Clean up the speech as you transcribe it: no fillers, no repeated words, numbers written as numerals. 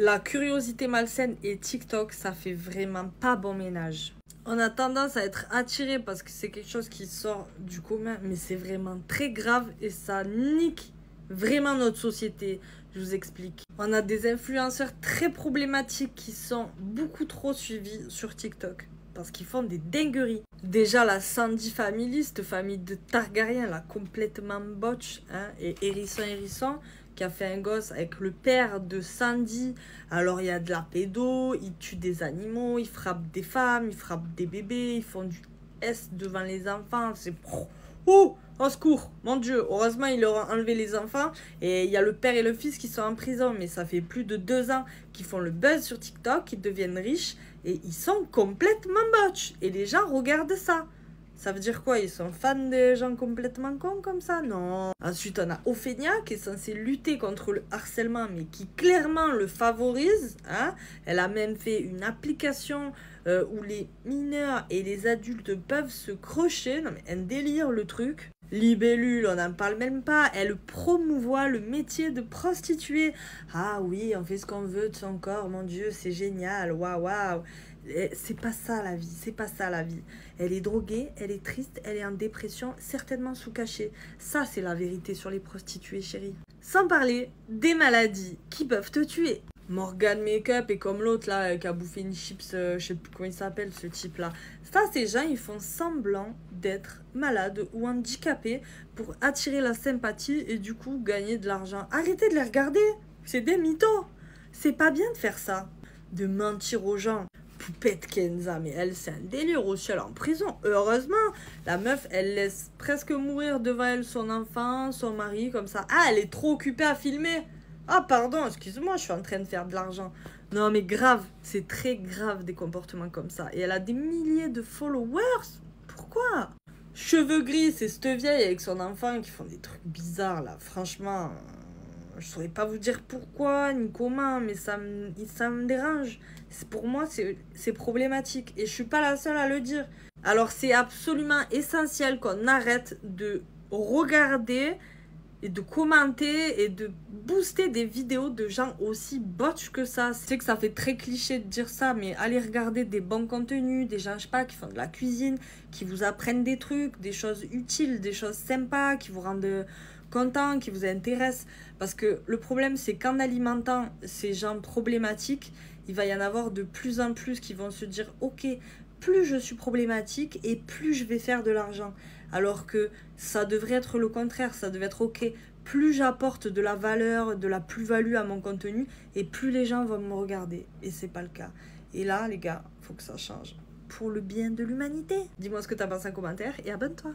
La curiosité malsaine et TikTok, ça fait vraiment pas bon ménage. On a tendance à être attiré parce que c'est quelque chose qui sort du commun, mais c'est vraiment très grave et ça nique vraiment notre société. Je vous explique. On a des influenceurs très problématiques qui sont beaucoup trop suivis sur TikTok parce qu'ils font des dingueries. Déjà, la Sandy Family, cette famille de Targaryen, là, complètement botch, hein, et Hérisson, qui a fait un gosse avec le père de Sandy. Alors, il y a de la pédo, ils tuent des animaux, ils frappent des femmes, ils frappent des bébés, ils font du S devant les enfants. C'est... Ouh, au secours, mon Dieu. Heureusement, ils leur ont enlevé les enfants. Et il y a le père et le fils qui sont en prison. Mais ça fait plus de 2 ans qu'ils font le buzz sur TikTok, qu'ils deviennent riches. Et ils sont complètement botch. Et les gens regardent ça. Ça veut dire quoi? Ils sont fans des gens complètement cons comme ça? Non. Ensuite, on a Ophénia qui est censée lutter contre le harcèlement, mais qui clairement le favorise. Hein. Elle a même fait une application où les mineurs et les adultes peuvent se crocher. Non mais un délire le truc. Libellule, on n'en parle même pas. Elle promouvoit le métier de prostituée. Ah oui, on fait ce qu'on veut de son corps, mon Dieu, c'est génial, waouh, waouh. C'est pas ça la vie, c'est pas ça la vie. Elle est droguée, elle est triste, elle est en dépression, certainement sous cachet. Ça, c'est la vérité sur les prostituées, chérie. Sans parler des maladies qui peuvent te tuer. Morgan Makeup est comme l'autre là qui a bouffé une chips, je sais plus comment il s'appelle ce type là. Ça, ces gens ils font semblant d'être malades ou handicapés pour attirer la sympathie et du coup gagner de l'argent. Arrêtez de les regarder, c'est des mythos. C'est pas bien de faire ça, de mentir aux gens. Poupette Kenza, mais elle c'est un délire aussi, elle est en prison. Heureusement, la meuf elle laisse presque mourir devant elle son enfant, son mari comme ça. Ah, elle est trop occupée à filmer. Ah pardon, excuse-moi, je suis en train de faire de l'argent. Non mais grave, c'est très grave des comportements comme ça. Et elle a des milliers de followers. Pourquoi? Cheveux gris, c'est cette vieille avec son enfant qui font des trucs bizarres là. Franchement, je saurais pas vous dire pourquoi ni comment, mais ça me dérange. Pour moi, c'est problématique. Et je suis pas la seule à le dire. Alors c'est absolument essentiel qu'on arrête de regarder et de commenter et de booster des vidéos de gens aussi botch que ça. Je sais que ça fait très cliché de dire ça, mais allez regarder des bons contenus, des gens, je sais pas, qui font de la cuisine, qui vous apprennent des trucs, des choses utiles, des choses sympas, qui vous rendent content, qui vous intéressent. Parce que le problème, c'est qu'en alimentant ces gens problématiques, il va y en avoir de plus en plus qui vont se dire « Ok, plus je suis problématique et plus je vais faire de l'argent. » Alors que ça devrait être le contraire, ça devait être ok, plus j'apporte de la valeur, de la plus-value à mon contenu, et plus les gens vont me regarder. Et c'est pas le cas. Et là, les gars, faut que ça change. Pour le bien de l'humanité. Dis-moi ce que t'as pensé en commentaire et abonne-toi.